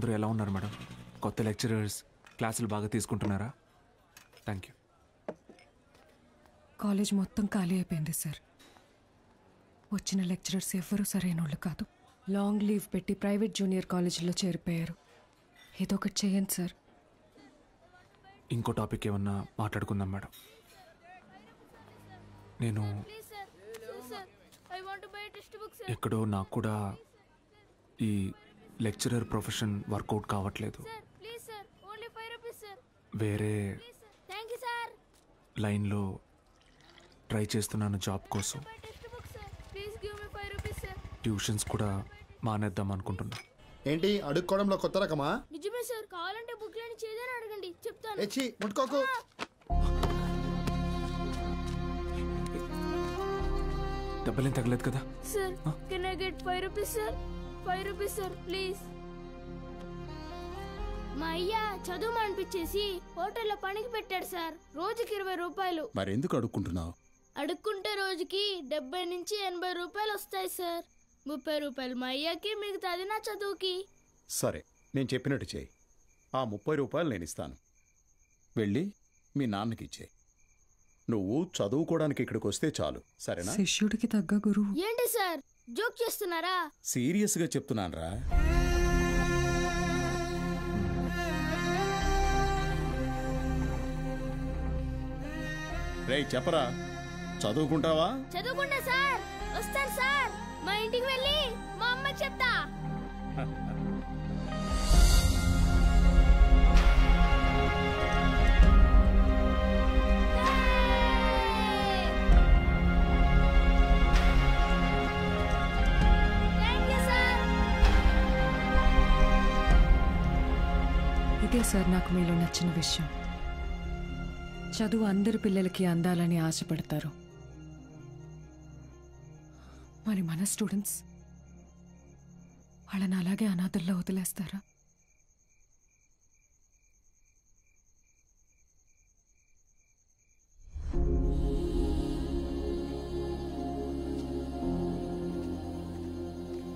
అందరూ ఎలా ఉన్నారు మేడం? కొత్త లెక్చరర్స్ క్లాసులు బాగా తీసుకుంటున్నారా? Thank you. కాలేజ్ మొత్తం ఖాళీ అయిపోయింది సార్. వచ్చిన లెక్చరర్స్ ఎవ్వరూ సరైన వాళ్ళు కాదు. లాంగ్ లీవ్ పెట్టి ప్రైవేట్ జూనియర్ కాలేజీలో చేరిపోయారు. ఏదో ఒకటి చేయండి సార్. ఇంకో టాపిక్ ఏమన్నా మాట్లాడుకుందాం మేడం. నేను ఎక్కడో నాకు కూడా ఈ లెక్చరర్ ప్రొఫెషన్ వర్కౌట్ కావట్లేదు. వేరే లైన్లో ట్రై చేస్తున్నాను జాబ్ కోసం. ట్యూషన్స్ కూడా మానేద్దాం అనుకుంటున్నా. ఏంటి అడుక్కోవడంలో కొత్త రకమా? నిజమే సార్, కావాలంటే బుక్ లేని చేదని అడగండి, చెప్తాను. ఎచ్చి ముట్టుకోకు. దెబ్బలేం తగలేదు కదా? Sir can I get 5 rupees sir? 5 rupees sir please. మా అయ్య చదువు అనిపించేసి హోటల్లో పనికి పెట్టాడు సార్. రోజుకి 20 రూపాయలు. మరెందుకు అడుక్కుంటున్నావు? అడుక్కుంటే రోజుకి 70 నుంచి 80 రూపాయలు వస్తాయి సార్. 30 రూపాయలు మా అయ్యకి, మిగతాది నా చదువుకి. సరే, నేను చెప్పినట్టు చేయి. ఆ 30 రూపాయలు నేను ఇస్తాను. వెళ్ళి మీ నాన్నకి ఇచ్చేయి. నువ్వు చదువుకోవడానికి ఇక్కడికి వస్తే చాలు, సరేనా? శిష్యుడికి తగ్గ గురువు. ఏంటి సార్ జోక్ చేస్తున్నారా? సీరియస్గా చెప్తున్నానురా. రేయ్ చెప్పరా, చదువుకుంటావా? చదువుకుంటా సార్. వస్తాను సార్. మా ఇంటికి వెళ్ళి మా అమ్మకి చెప్తా. ఇదే సార్ నాకు మీలో నచ్చిన విషయం. చదువు అందరి పిల్లలకి అందాలని ఆశపడతారు. మరి మన స్టూడెంట్స్ వాళ్ళని అలాగే అనాథల్లో వదిలేస్తారా?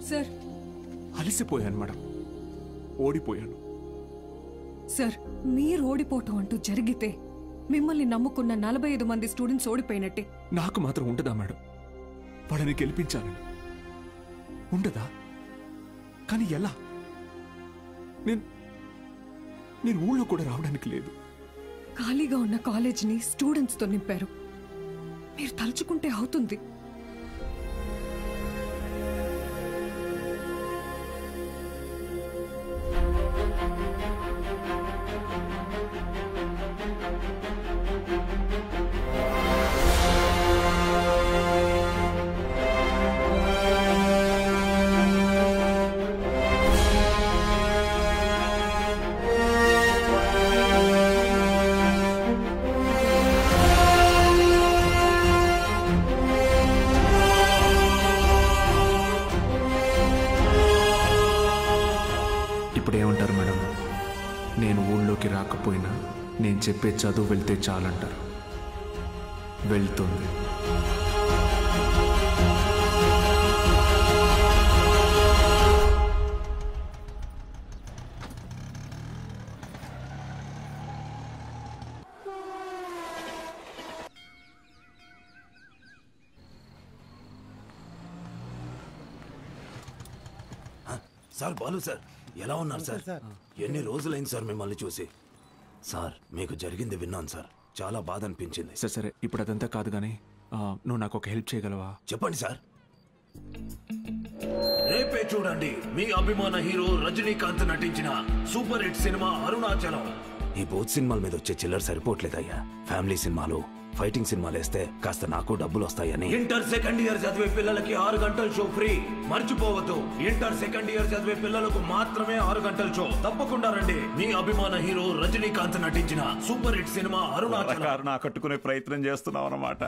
సార్ అలసిపోయాను మేడం, ఓడిపోయాను. సార్ మీరు ఓడిపోవటం అంటూ జరిగితే మిమ్మల్ని నమ్ముకున్న 45 మంది స్టూడెంట్స్ ఓడిపోయినట్టే. నాకు మాత్రం ఉండదా మేడం? వాళ్ళని గెలిపించాలని ఉండదా? కానీ ఎలా? నేను ఊళ్ళో కూడా రావడానికి లేదు. ఖాళీగా ఉన్న కాలేజీని స్టూడెంట్స్తో నింపారు. మీరు తలుచుకుంటే అవుతుంది. ఇప్పుడేమంటారు మేడం? నేను ఊళ్ళోకి రాకపోయినా నేను చెప్పే చదువు వెళ్తే చాలంటారు. వెళ్తుంది. సార్ బాలు సార్, ఎలా ఉన్నారు సార్? ఎన్ని రోజులైంది సార్ మిమ్మల్ని చూసి. సార్ మీకు జరిగింది విన్నాను సార్, చాలా బాధ అనిపించింది. సరే సరే, ఇప్పుడు అదంతా కాదు కానీ నువ్వు నాకు ఒక హెల్ప్ చేయగలవా? చెప్పండి సార్. రేపే చూడండి మీ అభిమాన హీరో రజనీకాంత్ నటించిన సూపర్ హిట్ సినిమా అరుణాచలం. ఈ బోత్ సినిమాల మీద వచ్చే చిల్లర సరిపోవట్లేదయ్యా. ఫ్యామిలీ సినిమాలు, ఫైటింగ్ సినిమాలు వేస్తే కాస్త నాకు డబ్బులు వస్తాయని. ఇంటర్ సెకండ్ ఇయర్ చదివే పిల్లలకి 6 గంటల షో ఫ్రీ. మర్చిపోవద్దు, ఇంటర్ సెకండ్ ఇయర్ చదివే పిల్లలకు మాత్రమే 6 గంటల షో. తప్పకుండా రండి. మీ అభిమాన హీరో రజనీకాంత్ నటించిన సూపర్ హిట్ సినిమా అరుణాచలం. కట్టుకునే ప్రయత్నం చేస్తున్నావు అన్నమాట.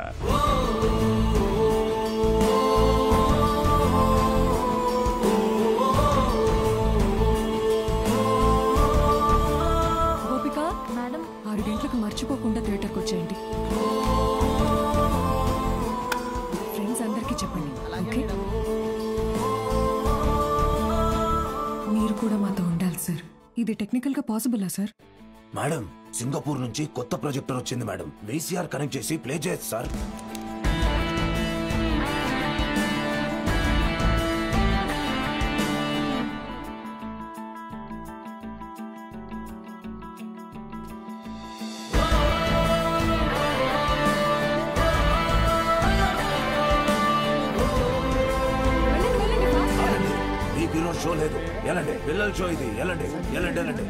గోపిక మేడం, 6 గంటలకు మర్చిపోకుండా థియేటర్కి వచ్చేయండి. ఫ్రెండ్స్ అందరికీ చెప్పండి, ఓకే? మీరు కూడా మాతో ఉండాలి సార్. టెక్నికల్గా పాసిబులా సార్? మేడం, సింగపూర్ నుంచి కొత్త ప్రొజెక్టర్ వచ్చింది మేడం. VCR కనెక్ట్ చేసి ప్లే చేయొచ్చు సార్. షో లేదు, ఎలాంటి పిల్లల షో ఇది, ఎలాంటి ఎలాంటి ఎలాంటి.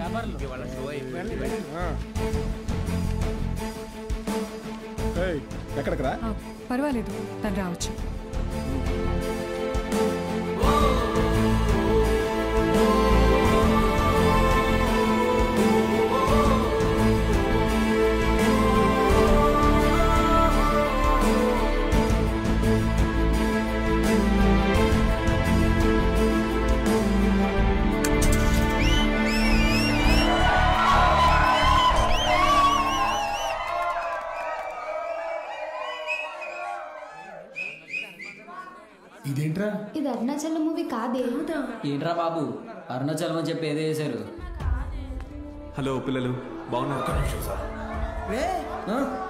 ఎక్కడికి రా? పర్వాలేదు, తను రావచ్చు. ఇదేంట్రా? ఇది అరుణాచలం మూవీ కాదే. ఏంట్రా బాబు, అరుణాచలం అని చెప్పి ఏదో చేశారు. హలో పిల్లలు, బాగున్నారు?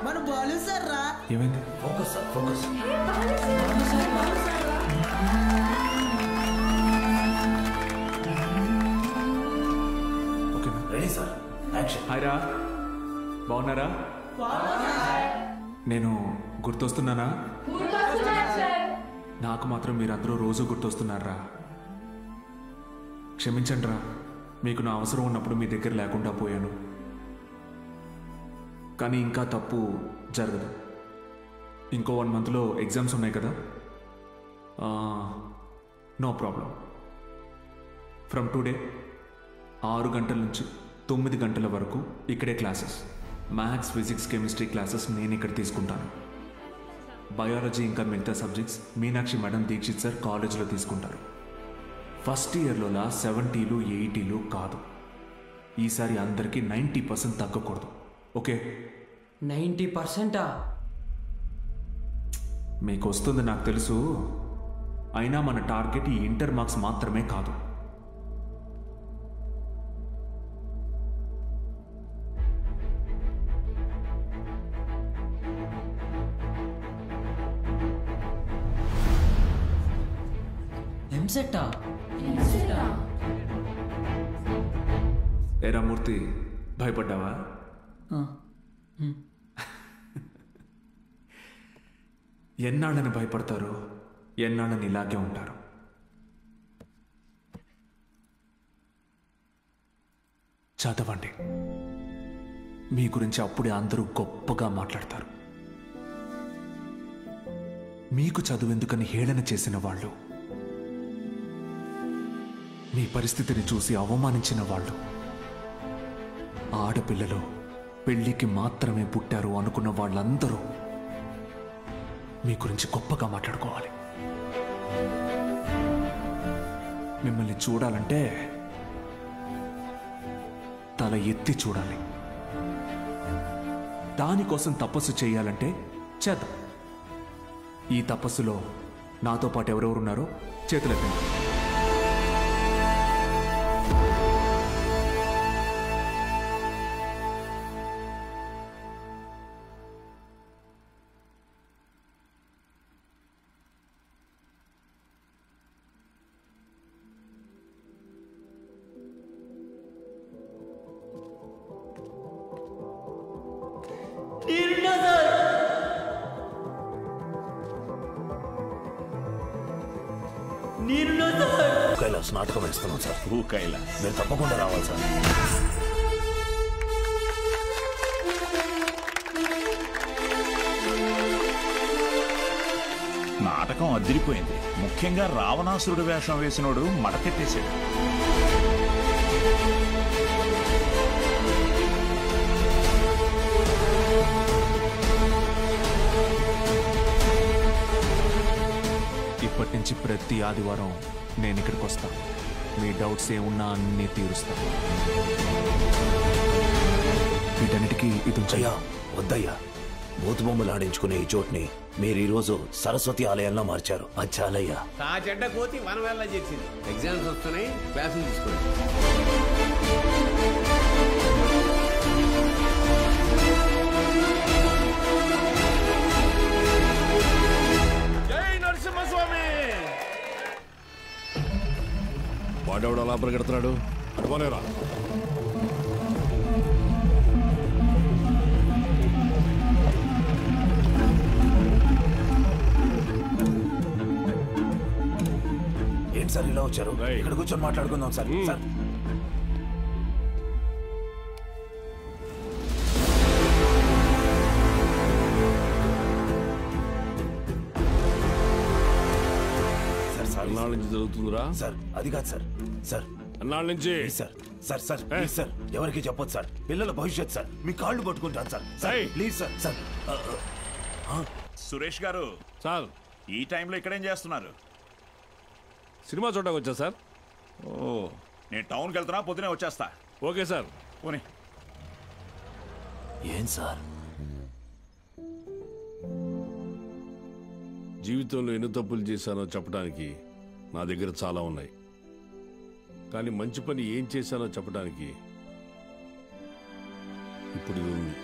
మన బాలు సార్ రా. ఏమైంది? Focus sir, focus. ఓకేనా? Ready sir, action. హాయ్ రా, బాగున్నారా? నేను గుర్తొస్తున్నానా? నాకు మాత్రం మీరందరూ రోజు గుర్తొస్తున్నారా? క్షమించండి రా, మీకు నా అవసరం ఉన్నప్పుడు మీ దగ్గర లేకుండా పోయాను. కానీ ఇంకా తప్పు జరగదు. ఇంకో 1 మంత్లో ఎగ్జామ్స్ ఉన్నాయి కదా. No problem. ఫ్రమ్ టుడే 6 గంటల నుంచి 9 గంటల వరకు ఇక్కడే classes. Maths, physics, chemistry classes నేను ఇక్కడ తీసుకుంటాను. బయాలజీ ఇంకా మిగతా subjects Meenakshi madam, Dikshit sir కాలేజీలో తీసుకుంటారు. ఫస్ట్ ఇయర్లోలా 70లు 80లు కాదు. ఈసారి అందరికీ 90% తగ్గకూడదు. ఓకే? 90%? మీకు వస్తుంది నాకు తెలుసు. అయినా మన టార్గెట్ ఈ ఇంటర్ మార్క్స్ మాత్రమే కాదు. ఎంసెట్టా? ఏరా మూర్తి, భయపడ్డావా? ఎన్నాళ్ళని భయపడతారు, ఎన్నాళ్ళని ఇలాగే ఉంటారు. చదవండి. మీ గురించి అప్పుడే అందరూ గొప్పగా మాట్లాడతారు. మీకు చదువెందుకని హేళన చేసిన వాళ్ళు, మీ పరిస్థితిని చూసి అవమానించిన వాళ్ళు, ఆడపిల్లలు పెళ్లికి మాత్రమే పుట్టారు అనుకున్న వాళ్ళందరూ మీ గురించి గొప్పగా మాట్లాడుకోవాలి. మిమ్మల్ని చూడాలంటే తల ఎత్తి చూడాలి. దానికోసం తపస్సు చేయాలంటే చేద్దాం. ఈ తపస్సులో నాతో పాటు ఎవరెవరున్నారో చేతులెత్తండి. కైలాస్ నాటకం వేస్తున్నాం సార్. కైలాస్ మీరు తప్పకుండా రావాలి సార్. నాటకం అదిరిపోయింది. ముఖ్యంగా రావణాసురుడు వేషం వేసినోడు మడకెట్టేశాడు. ఇప్పటి నుంచి ప్రతి ఆదివారం నేను ఇక్కడికి వస్తాను. మీ డౌట్స్ ఏమున్నా అన్నీ తీరుస్తాను. వీటన్నిటికీ ఇది అయ్యా వద్దయ్యా, బూతు బొమ్మలు ఆడించుకునే ఈ చోటుని మీరు ఈ రోజు సరస్వతి ఆలయంలో మార్చారు. అది చాలయ్యా. ఆ చెడ్డ కోతి మనం వెళ్ళా చేసింది. ఎగ్జామ్స్ వస్తున్నాయి, క్లాసులు తీసుకోండి. జై నరసింహస్వామి. వాడెవడు అలా పరిగెడుతున్నాడు? అటుపోలేరా. ఏంటి సార్ ఇలా వచ్చారు? ఇక్కడ కూర్చొని మాట్లాడుకుందాం సార్. సార్ అన్నాళ్ళ నుంచి జరుగుతుందిరా. సార్ అది కాదు సార్. సార్ అన్నాళ్ళ నుంచి sir. Sir sir please sir, ఎవరికి చెప్పొద్దు సార్. పిల్లల భవిష్యత్ సార్. మీ కాళ్ళు పట్టుకుంటాను sir. Sir please sir. Sir Suresh గారు సార్, ఈ టైంలో ఇక్కడేం చేస్తున్నారు? సినిమా చూడడానికి వచ్చా సార్. ఓ, నేను టౌన్కి వెళ్తున్నా, పొద్దునే వచ్చేస్తా. Okay sir. పోనీ. ఏం సార్? జీవితంలో ఎన్ని తప్పులు చేశానో చెప్పడానికి నా దగ్గర చాలా ఉన్నాయి. కానీ మంచి పని ఏం చేశానో చెప్పడానికి ఇప్పుడు ఇది ఉంది.